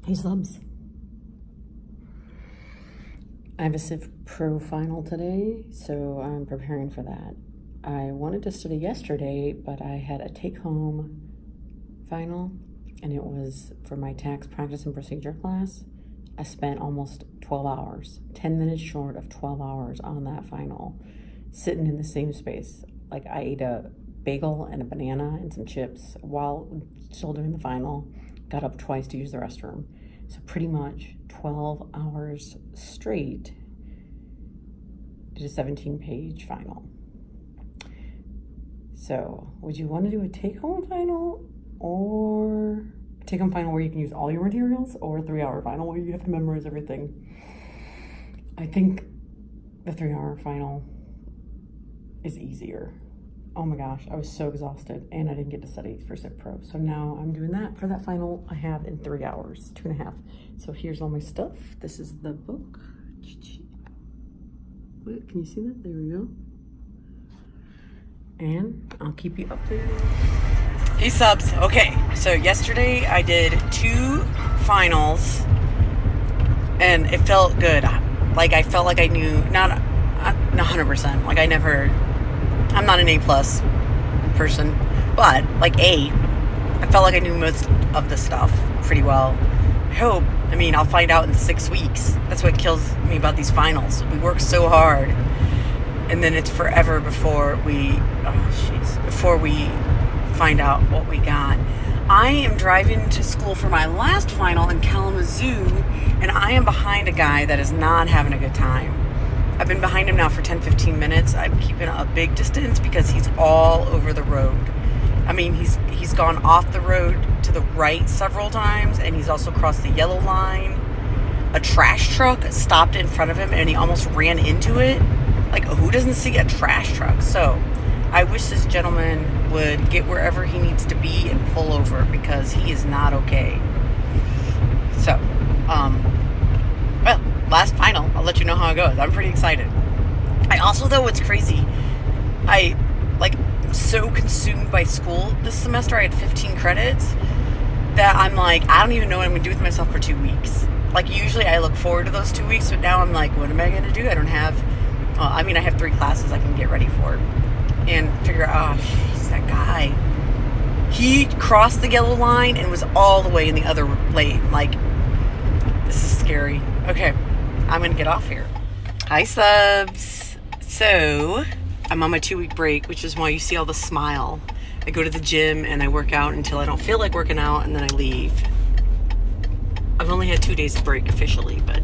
Hey, Slubs. I have a Civ Pro final today, so I'm preparing for that. I wanted to study yesterday, but I had a take-home final, and it was for my tax practice and procedure class. I spent almost 12 hours, 10 minutes short of 12 hours on that final, sitting in the same space. Like, I ate a bagel and a banana and some chips while still doing the final. Got up twice to use the restroom. So pretty much 12 hours straight did a 17-page final. So would you want to do a take-home final or a take-home final where you can use all your materials, or a 3-hour final where you have to memorize everything? I think the 3-hour final is easier. Oh my gosh, I was so exhausted, and I didn't get to study for Civ Pro. So now I'm doing that for that final I have in 3 hours, 2.5. So here's all my stuff. This is the book. Wait, can you see that? There we go. And I'll keep you updated. Hey, subs. Okay, so yesterday I did 2 finals, and it felt good. Like, I felt like I knew, not 100%. Like, I'm not an A+ person, but like I felt like I knew most of the stuff pretty well. I'll find out in 6 weeks. That's what kills me about these finals. We work so hard, and then it's forever before we find out what we got. I am driving to school for my last final in Kalamazoo, and I am behind a guy that is not having a good time. I've been behind him now for 10-15 minutes. I'm keeping a big distance because he's all over the road. I mean, he's gone off the road to the right several times, and he's also crossed the yellow line. A trash truck stopped in front of him, and he almost ran into it. Like, who doesn't see a trash truck? So I wish this gentleman would get wherever he needs to be and pull over, because he is not okay. So, last final, I'll let you know how it goes. I'm pretty excited. I also, though, what's crazy, I so consumed by school this semester. I had 15 credits that I'm like, I don't even know what I'm gonna do with myself for 2 weeks. Like, usually I look forward to those 2 weeks, but now I'm like, what am I gonna do? I don't have, I have 3 classes I can get ready for and figure out, that guy, he crossed the yellow line and was all the way in the other lane. Like, this is scary. Okay, I'm gonna get off here. Hi, subs. So I'm on my 2-week break, which is why you see all the smile. I go to the gym and I work out until I don't feel like working out, and then I leave. I've only had 2 days of break officially, but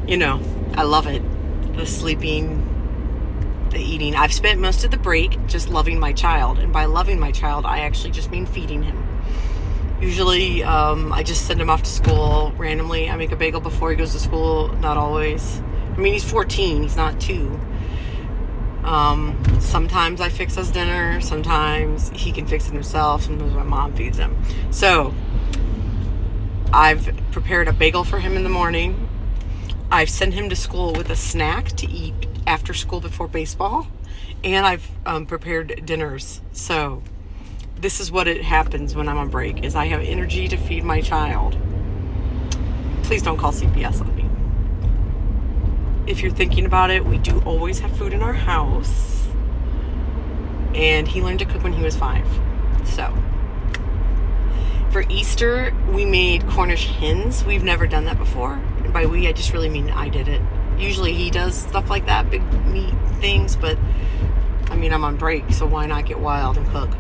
I love it. The sleeping, the eating. I've spent most of the break just loving my child, and by loving my child, I actually just mean feeding him. Usually, I just send him off to school randomly. I make a bagel before he goes to school. Not always. I mean, he's 14. He's not 2. Sometimes I fix his dinner. Sometimes he can fix it himself. Sometimes my mom feeds him. So I've prepared a bagel for him in the morning. I've sent him to school with a snack to eat after school before baseball. And I've prepared dinners. So this is what it happens when I'm on break, is I have energy to feed my child. Please don't call CPS on me. If you're thinking about it, we do always have food in our house. And he learned to cook when he was 5. So for Easter, we made Cornish hens. We've never done that before. And by we, I just really mean I did it. Usually he does stuff like that, big meat things, but I'm on break, so why not get wild and cook?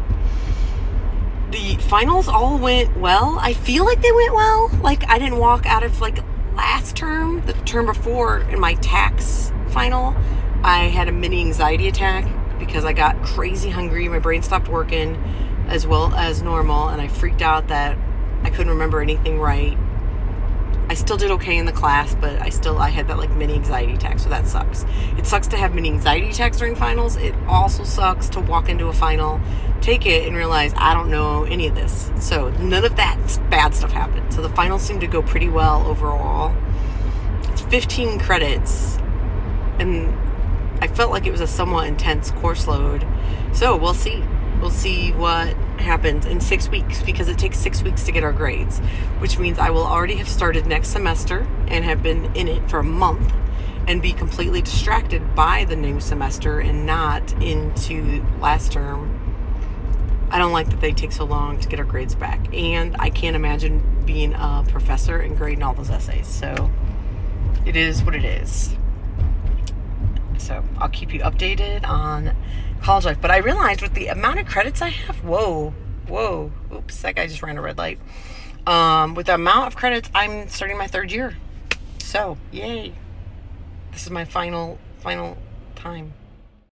The finals all went well. I feel like they went well. Like, I didn't walk out of, last term, the term before, in my tax final, I had a mini anxiety attack because I got crazy hungry. My brain stopped working as well as normal, and I freaked out that I couldn't remember anything right. I still did okay in the class, but I had that mini anxiety attack, so that sucks. It sucks to have mini anxiety attacks during finals. It also sucks to walk into a final, take it, and realize I don't know any of this. So none of that bad stuff happened. So the finals seemed to go pretty well overall. It's 15 credits, and I felt like it was a somewhat intense course load. So we'll see. We'll see what happens in 6 weeks, because it takes 6 weeks to get our grades, which means I will already have started next semester and have been in it for a month and be completely distracted by the new semester and not into last term. I don't like that they take so long to get our grades back, and I can't imagine being a professor and grading all those essays. So it is what it is. So I'll keep you updated on college life. But I realized with the amount of credits I have, whoa, oops, that guy just ran a red light. With the amount of credits, I'm starting my 3rd year. So, yay. This is my final time.